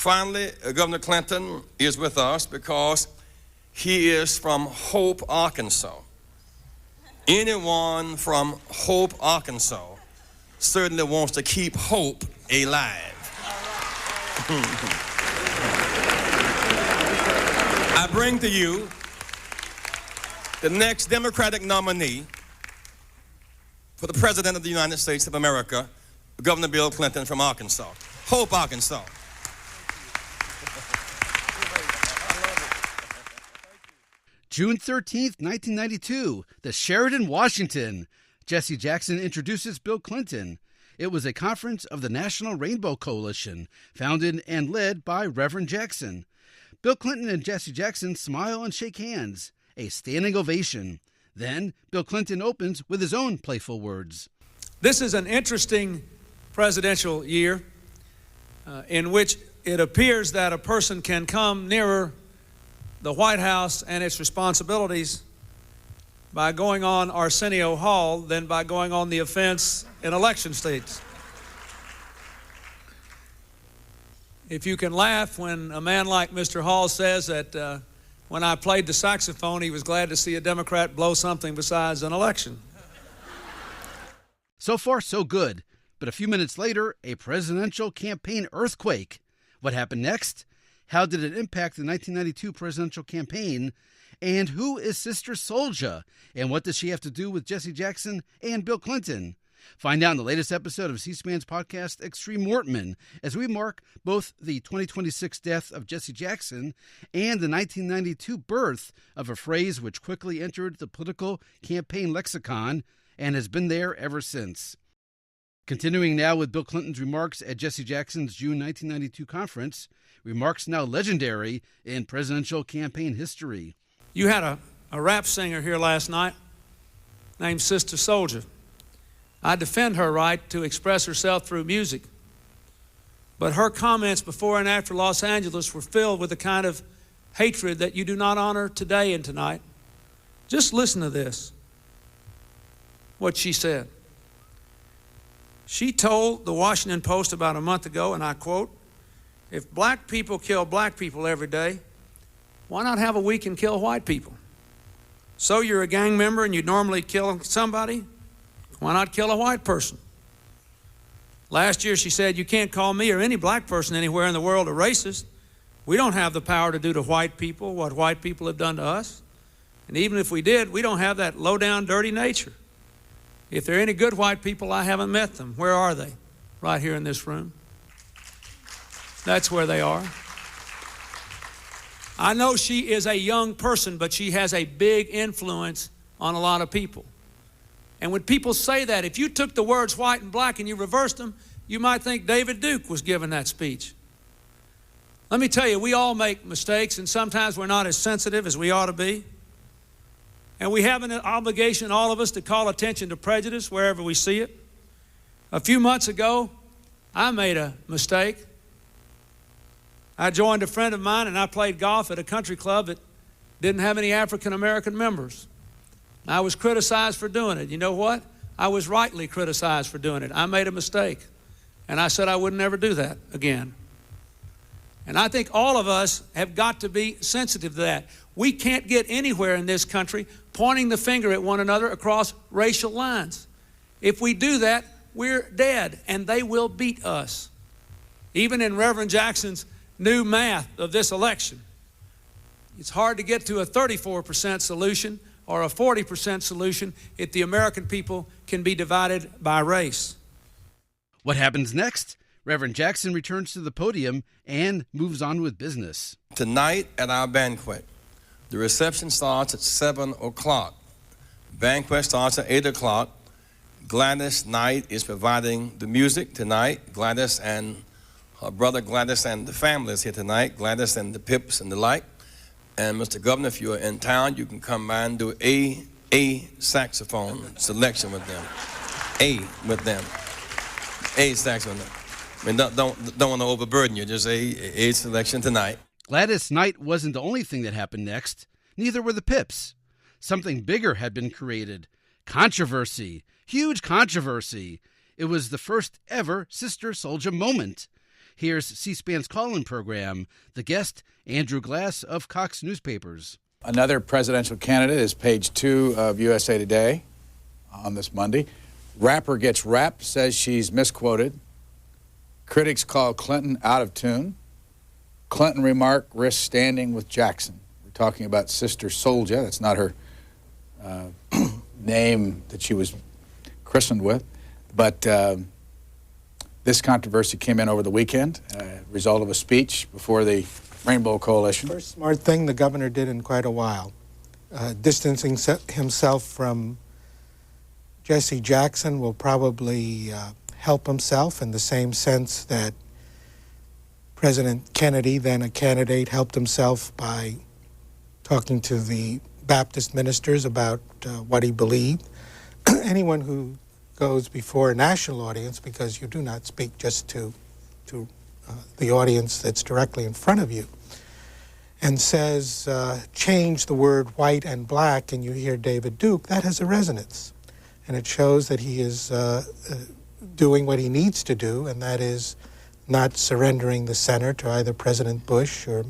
Finally, Governor Clinton is with us because he is from Hope, Arkansas. Anyone from Hope, Arkansas certainly wants to keep hope alive. I bring to you the next Democratic nominee for the President of the United States of America, Governor Bill Clinton from Arkansas. Hope, Arkansas. June 13th, 1992, the Sheraton, Washington. Jesse Jackson introduces Bill Clinton. It was a conference of the National Rainbow Coalition, founded and led by Reverend Jackson. Bill Clinton and Jesse Jackson smile and shake hands, a standing ovation. Then, Bill Clinton opens with his own playful words. This is an interesting presidential year in which it appears that a person can come nearer the White House and its responsibilities by going on Arsenio Hall than by going on the offense in election states. If you can laugh when a man like Mr. Hall says that when I played the saxophone, he was glad to see a Democrat blow something besides an election. So far, so good. But a few minutes later, a presidential campaign earthquake. What happened next? How did it impact the 1992 presidential campaign? And who is Sister Souljah? And what does she have to do with Jesse Jackson and Bill Clinton? Find out in the latest episode of C-SPAN's podcast, Extreme Mortman, as we mark both the 2026 death of Jesse Jackson and the 1992 birth of a phrase which quickly entered the political campaign lexicon and has been there ever since. Continuing now with Bill Clinton's remarks at Jesse Jackson's June 1992 conference, remarks now legendary in presidential campaign history. You had a rap singer here last night named Sister Souljah. I defend her right to express herself through music. But her comments before and after Los Angeles were filled with the kind of hatred that you do not honor today and tonight. Just listen to this, what she said. She told the Washington Post about a month ago, and I quote, "If black people kill black people every day, why not have a week and kill white people? So you're a gang member and you normally kill somebody? Why not kill a white person?" Last year she said, "You can't call me or any black person anywhere in the world a racist. We don't have the power to do to white people what white people have done to us. And even if we did, we don't have that low-down, dirty nature. If there are any good white people, I haven't met them. Where are they? Right here in this room. That's where they are." I know she is a young person, but she has a big influence on a lot of people. And when people say that, if you took the words white and black and you reversed them, you might think David Duke was giving that speech. Let me tell you, we all make mistakes, and sometimes we're not as sensitive as we ought to be. And we have an obligation, all of us, to call attention to prejudice wherever we see it. A few months ago, I made a mistake. I joined a friend of mine and I played golf at a country club that didn't have any African-American members. I was criticized for doing it. You know what? I was rightly criticized for doing it. I made a mistake. And I said I would never do that again. And I think all of us have got to be sensitive to that. We can't get anywhere in this country pointing the finger at one another across racial lines. If we do that, we're dead, and they will beat us. Even in Reverend Jackson's new math of this election, it's hard to get to a 34% solution or a 40% solution if the American people can be divided by race. What happens next? Reverend Jackson returns to the podium and moves on with business. Tonight at our banquet, the reception starts at 7 o'clock. Banquet starts at 8 o'clock. Gladys Knight is providing the music tonight. Gladys and her brother Gladys and the family is here tonight. Gladys and the Pips and the like. And Mr. Governor, if you're in town, you can come by and do a saxophone selection with them. A saxophone. I mean, don't want to overburden you. Just a selection tonight. Gladys Knight wasn't the only thing that happened next. Neither were the Pips. Something bigger had been created. Controversy. Huge controversy. It was the first ever Sister Souljah moment. Here's C-SPAN's call-in program. The guest, Andrew Glass of Cox Newspapers. Another presidential candidate is page 2 of USA Today on this Monday. Rapper gets rap, says she's misquoted. Critics call Clinton out of tune. Clinton remark risks standing with Jackson. We're talking about Sister Souljah. That's not her name that she was christened with. But this controversy came in over the weekend, result of a speech before the Rainbow Coalition. First smart thing the governor did in quite a while, distancing himself from Jesse Jackson will probably help himself in the same sense that President Kennedy, then a candidate, helped himself by talking to the Baptist ministers about what he believed. Anyone who goes before a national audience, because you do not speak just to the audience that's directly in front of you, and says, change the word white and black, and you hear David Duke, that has a resonance. And it shows that he is doing what he needs to do, and that is not surrendering the center to either President Bush or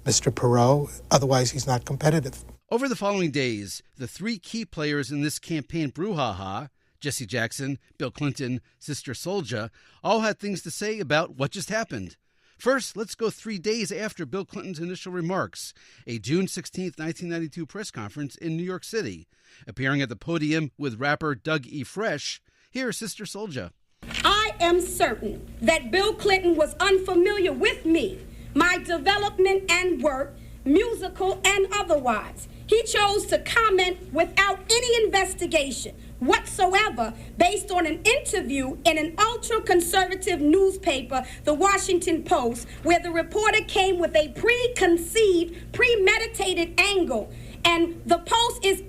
Mr. Perot. Otherwise, he's not competitive. Over the following days, the three key players in this campaign brouhaha, Jesse Jackson, Bill Clinton, Sister Souljah, all had things to say about what just happened. First, let's go 3 days after Bill Clinton's initial remarks, a June 16, 1992 press conference in New York City. Appearing at the podium with rapper Doug E. Fresh, here's Sister Souljah. I am certain that Bill Clinton was unfamiliar with me, my development and work, musical and otherwise. He chose to comment without any investigation whatsoever based on an interview in an ultra-conservative newspaper, The Washington Post, where the reporter came with a preconceived, premeditated angle. And the Post is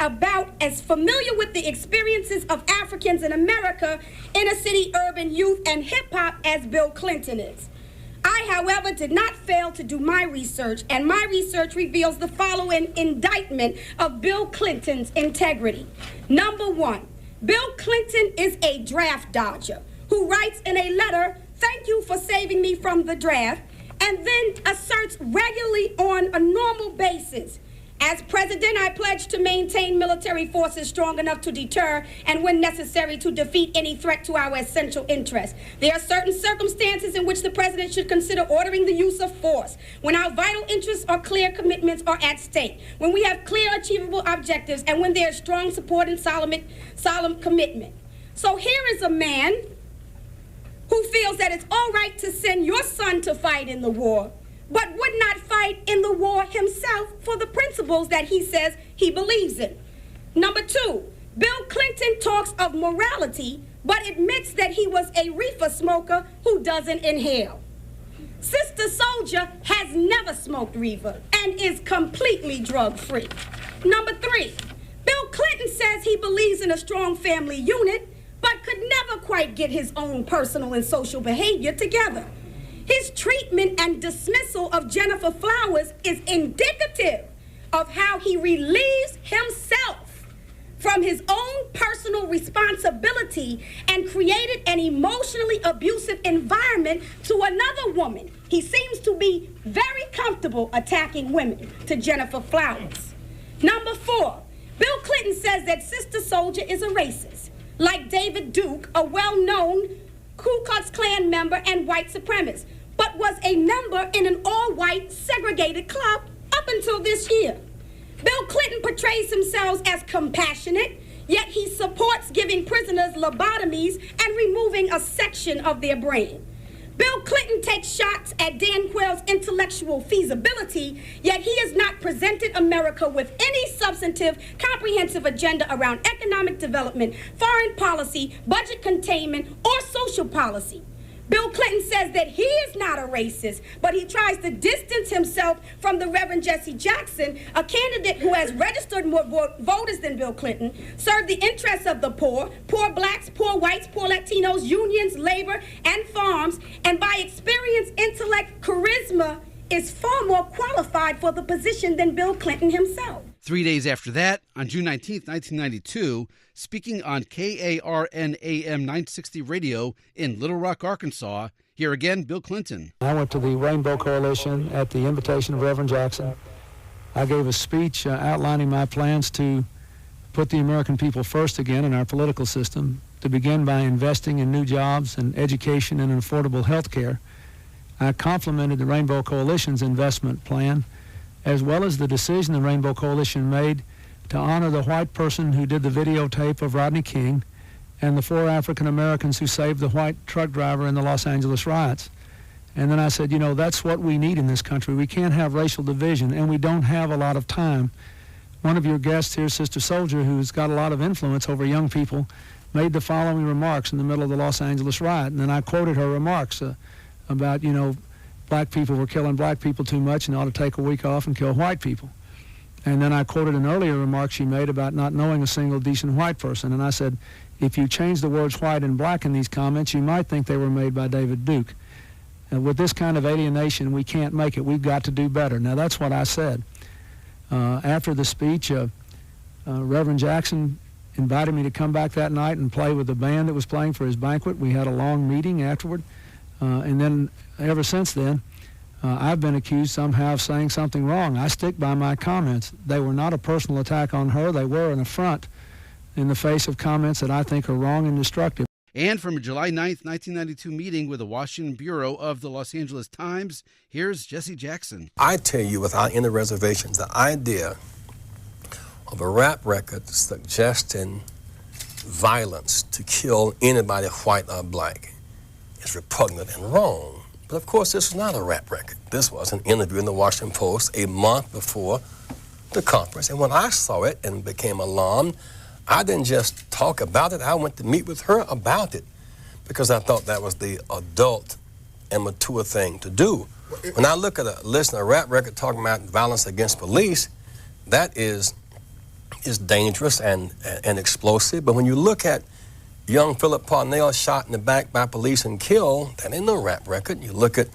about as familiar with the experiences of Africans in America, inner city urban youth, and hip-hop as Bill Clinton is. I, however, did not fail to do my research, and my research reveals the following indictment of Bill Clinton's integrity. Number one, Bill Clinton is a draft dodger who writes in a letter, "Thank you for saving me from the draft," and then asserts regularly on a normal basis, "As president, I pledge to maintain military forces strong enough to deter and, when necessary, to defeat any threat to our essential interests. There are certain circumstances in which the president should consider ordering the use of force, when our vital interests or clear commitments are at stake, when we have clear, achievable objectives, and when there is strong support and solemn commitment." So here is a man who feels that it's all right to send your son to fight in the war, but would not fight in the war himself for the principles that he says he believes in. Number two, Bill Clinton talks of morality, but admits that he was a reefer smoker who doesn't inhale. Sister Souljah has never smoked reefer and is completely drug-free. Number three, Bill Clinton says he believes in a strong family unit, but could never quite get his own personal and social behavior together. His treatment and dismissal of Gennifer Flowers is indicative of how he relieves himself from his own personal responsibility and created an emotionally abusive environment to another woman. He seems to be very comfortable attacking women, to Gennifer Flowers. Number four, Bill Clinton says that Sister Souljah is a racist, like David Duke, a well-known Ku Klux Klan member and white supremacist, but was a member in an all-white segregated club up until this year. Bill Clinton portrays himself as compassionate, yet he supports giving prisoners lobotomies and removing a section of their brain. Bill Clinton takes shots at Dan Quayle's intellectual feasibility, yet he has not presented America with any substantive, comprehensive agenda around economic development, foreign policy, budget containment, or social policy. Bill Clinton says that he is not a racist, but he tries to distance himself from the Reverend Jesse Jackson, a candidate who has registered more voters than Bill Clinton, served the interests of the poor blacks, poor whites, poor Latinos, unions, labor, and farms, and by experience, intellect, charisma, is far more qualified for the position than Bill Clinton himself. 3 days after that, on June 19, 1992, speaking on KARN AM 960 radio in Little Rock, Arkansas, Here again, Bill Clinton. I went to the Rainbow Coalition at the invitation of Reverend Jackson. I gave a speech outlining my plans to put the American people first again in our political system, to begin by investing in new jobs and education and affordable health care. I complimented the Rainbow Coalition's investment plan, as well as the decision the Rainbow Coalition made to honor the white person who did the videotape of Rodney King and the 4 African Americans who saved the white truck driver in the Los Angeles riots. And then I said, you know, that's what we need in this country. We can't have racial division, and we don't have a lot of time. One of your guests here, Sister Souljah, who's got a lot of influence over young people, made the following remarks in the middle of the Los Angeles riot. And then I quoted her remarks about, you know, black people were killing black people too much and ought to take a week off and kill white people. And then I quoted an earlier remark she made about not knowing a single decent white person. And I said, if you change the words white and black in these comments, you might think they were made by David Duke. With this kind of alienation, we can't make it. We've got to do better. Now, that's what I said. After the speech, Reverend Jackson invited me to come back that night and play with the band that was playing for his banquet. We had a long meeting afterward. And then, ever since then, I've been accused somehow of saying something wrong. I stick by my comments. They were not a personal attack on her. They were an affront in the face of comments that I think are wrong and destructive. And from a July 9th, 1992 meeting with the Washington Bureau of the Los Angeles Times, here's Jesse Jackson. I tell you, without any reservations, the idea of a rap record suggesting violence to kill anybody white or black is repugnant and wrong. But of course, this was not a rap record. This was an interview in the Washington Post a month before the conference. And when I saw it and became alarmed, I didn't just talk about it. I went to meet with her about it because I thought that was the adult and mature thing to do. When I look at listen to a rap record talking about violence against police, that is dangerous and explosive. But when you look at young Philip Parnell shot in the back by police and killed, that ain't no rap record. You look at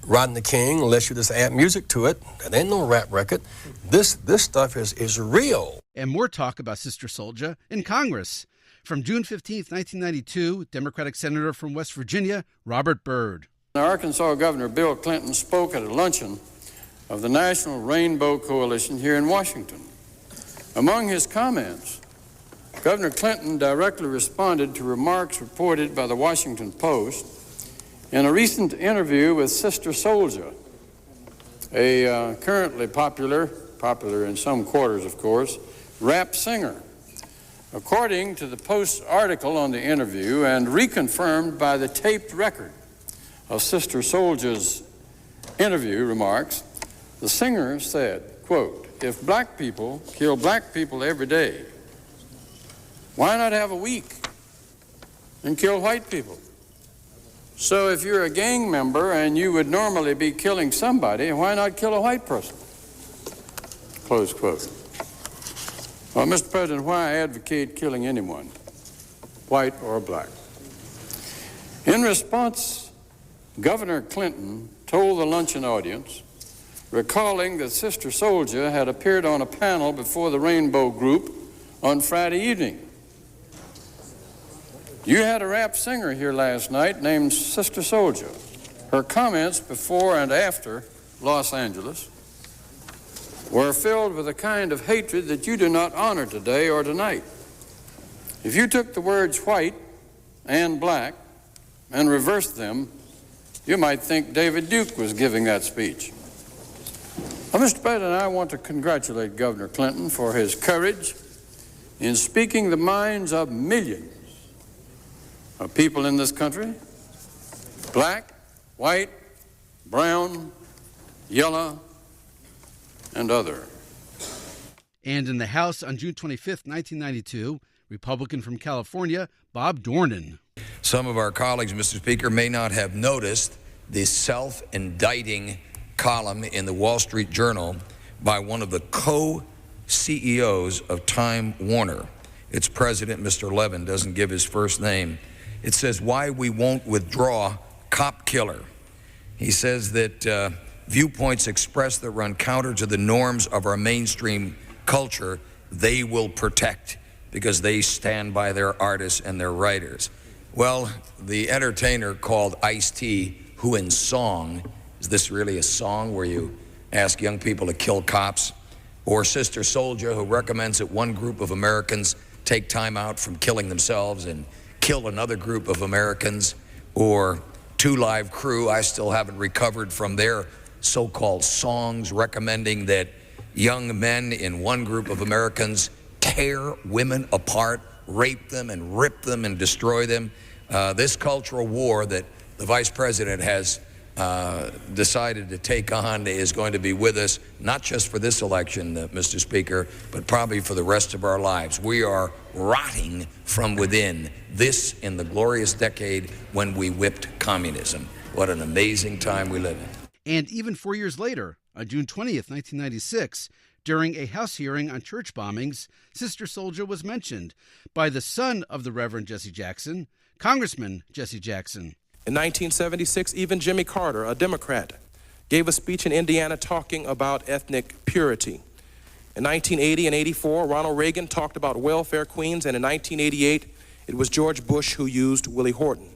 Rodney King, unless you just add music to it, that ain't no rap record. This stuff is real. And more talk about Sister Souljah in Congress. From June 15th, 1992, Democratic Senator from West Virginia, Robert Byrd. Arkansas Governor Bill Clinton spoke at a luncheon of the National Rainbow Coalition here in Washington. Among his comments, Governor Clinton directly responded to remarks reported by the Washington Post in a recent interview with Sister Souljah, a currently popular in some quarters, of course, rap singer. According to the Post's article on the interview and reconfirmed by the taped record of Sister Souljah's interview remarks, the singer said, quote, "If black people kill black people every day, why not have a week and kill white people? So if you're a gang member and you would normally be killing somebody, why not kill a white person?" Close quote. Well, Mr. President, why advocate killing anyone, white or black? In response, Governor Clinton told the luncheon audience, recalling that Sister Souljah had appeared on a panel before the Rainbow Group on Friday evening. "You had a rap singer here last night named Sister Souljah. Her comments before and after Los Angeles were filled with a kind of hatred that you do not honor today or tonight. If you took the words white and black and reversed them, you might think David Duke was giving that speech." Now, Mr. President, I want to congratulate Governor Clinton for his courage in speaking the minds of millions of people in this country, black, white, brown, yellow, and other. And in the House on June 25th, 1992, Republican from California, Bob Dornan. Some of our colleagues, Mr. Speaker, may not have noticed the self-indicting column in the Wall Street Journal by one of the co-CEOs of Time Warner. Its president, Mr. Levin, doesn't give his first name. It says, "Why we won't withdraw cop killer." He says that viewpoints expressed that run counter to the norms of our mainstream culture, they will protect because they stand by their artists and their writers. Well, the entertainer called Ice-T who in song, is this really a song where you ask young people to kill cops? Or Sister Souljah, who recommends that one group of Americans take time out from killing themselves and kill another group of Americans. Or Two Live Crew, I still haven't recovered from their so-called songs recommending that young men in one group of Americans tear women apart, rape them and rip them and destroy them. This cultural war that the Vice President has decided to take on is going to be with us, not just for this election, Mr. Speaker, but probably for the rest of our lives. We are rotting from within, this in the glorious decade when we whipped communism. What an amazing time we live in. And even 4 years later, on June 20th, 1996, during a House hearing on church bombings, Sister Souljah was mentioned by the son of the Reverend Jesse Jackson, Congressman Jesse Jackson. In 1976, even Jimmy Carter, a Democrat, gave a speech in Indiana talking about ethnic purity. In 1980 and 84, Ronald Reagan talked about welfare queens, and in 1988, it was George Bush who used Willie Horton.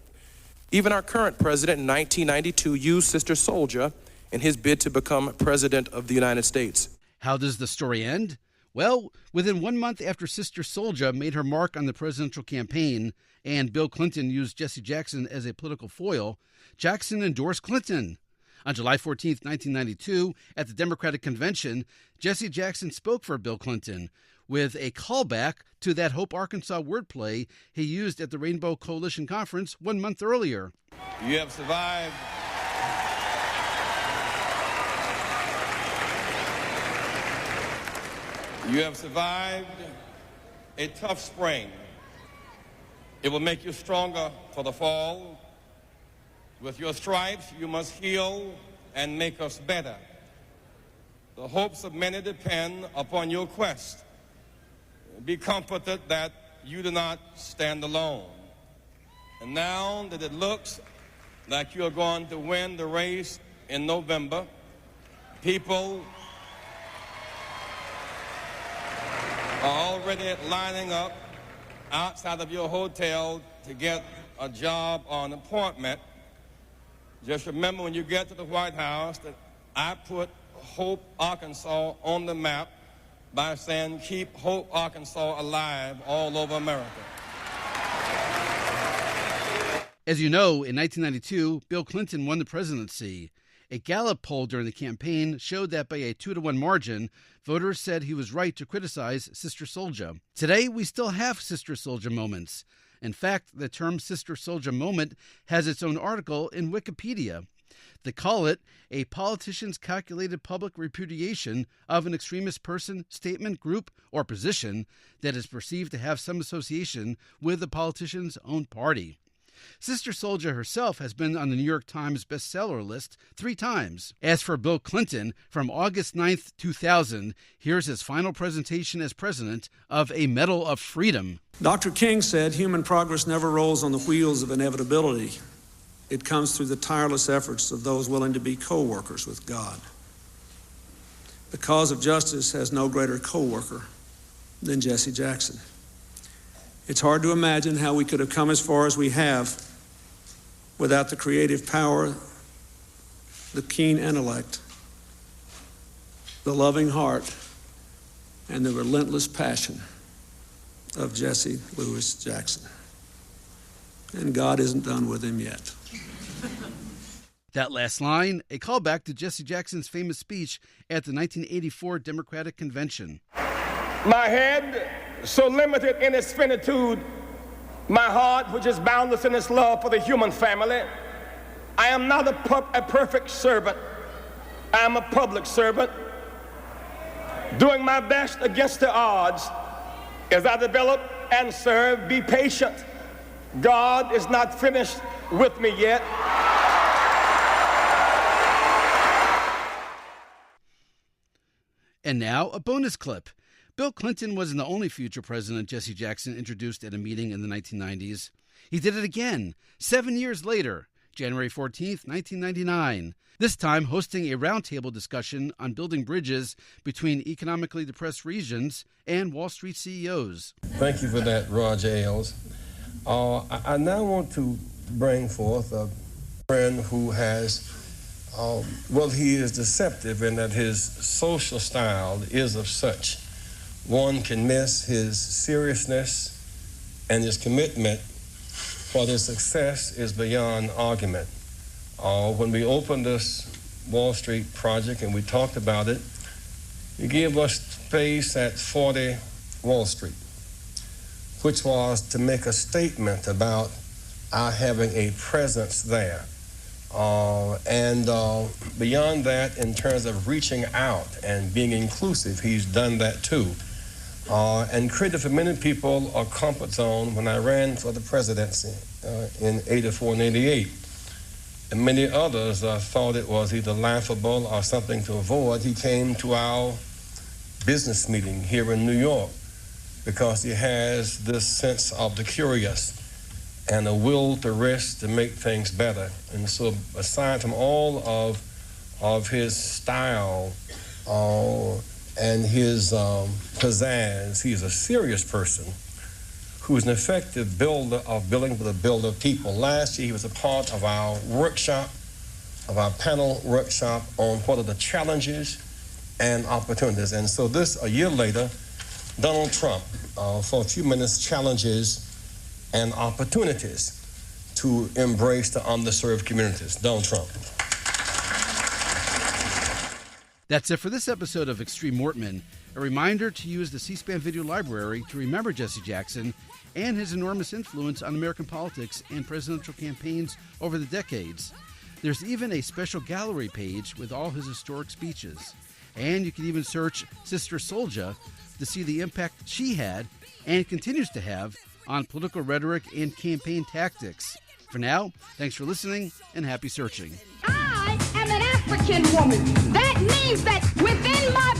Even our current president in 1992 used Sister Souljah in his bid to become president of the United States. How does the story end? Well, within 1 month after Sister Souljah made her mark on the presidential campaign and Bill Clinton used Jesse Jackson as a political foil, Jackson endorsed Clinton. On July 14, 1992, at the Democratic Convention, Jesse Jackson spoke for Bill Clinton with a callback to that Hope, Arkansas wordplay he used at the Rainbow Coalition Conference 1 month earlier. You have survived. You have survived a tough spring. It will make you stronger for the fall. With your stripes, you must heal and make us better. The hopes of many depend upon your quest. Be comforted that you do not stand alone. And now that it looks like you are going to win the race in November, people are already lining up outside of your hotel to get a job or an appointment. Just remember when you get to the White House that I put Hope, Arkansas on the map by saying keep Hope, Arkansas alive all over America. As you know, in 1992, Bill Clinton won the presidency. A Gallup poll during the campaign showed that by a 2-to-1 margin, voters said he was right to criticize Sister Souljah. Today, we still have Sister Souljah moments. In fact, the term Sister Souljah moment has its own article in Wikipedia. They call it a politician's calculated public repudiation of an extremist person, statement, group, or position that is perceived to have some association with the politician's own party. Sister Souljah herself has been on the New York Times bestseller list 3 times. As for Bill Clinton, from August 9th, 2000, here's his final presentation as president of a Medal of Freedom. Dr. King said human progress never rolls on the wheels of inevitability. It comes through the tireless efforts of those willing to be co-workers with God. The cause of justice has no greater co-worker than Jesse Jackson. It's hard to imagine how we could have come as far as we have without the creative power, the keen intellect, the loving heart, and the relentless passion of Jesse Louis Jackson. And God isn't done with him yet. That last line, a callback to Jesse Jackson's famous speech at the 1984 Democratic Convention. My head, so limited in its finitude, my heart, which is boundless in its love for the human family. I am not a perfect servant. I am a public servant, doing my best against the odds as I develop and serve. Be patient. God is not finished with me yet. And now, a bonus clip. Bill Clinton wasn't the only future president Jesse Jackson introduced at a meeting in the 1990s. He did it again, 7 years later, January 14th, 1999, this time hosting a roundtable discussion on building bridges between economically depressed regions and Wall Street CEOs. Thank you for that, Roger Ailes. I now want to bring forth friend who has, he is deceptive in that his social style is of such. One can miss his seriousness and his commitment, for his success is beyond argument. When we opened this Wall Street project and we talked about it, he gave us space at 40 Wall Street, which was to make a statement about our having a presence there. Beyond that, in terms of reaching out and being inclusive, he's done that too. And created for many people a comfort zone. When I ran for the presidency in 84 and 88, and many others thought it was either laughable or something to avoid, he came to our business meeting here in New York because he has this sense of the curious and a will to risk to make things better. And so aside from all of his style and his pizzazz, he's a serious person who's an effective builder of building with a builder of people. Last year, he was a part of our workshop, of our panel workshop on what are the challenges and opportunities. And so a year later, Donald Trump, for a few minutes, challenges and opportunities to embrace the underserved communities. Donald Trump. That's it for this episode of Extreme Mortman. A reminder to use the C-SPAN video library to remember Jesse Jackson and his enormous influence on American politics and presidential campaigns over the decades. There's even a special gallery page with all his historic speeches. And you can even search Sister Souljah to see the impact she had and continues to have on political rhetoric and campaign tactics. For now, thanks for listening and happy searching. I am an African woman. That means that within my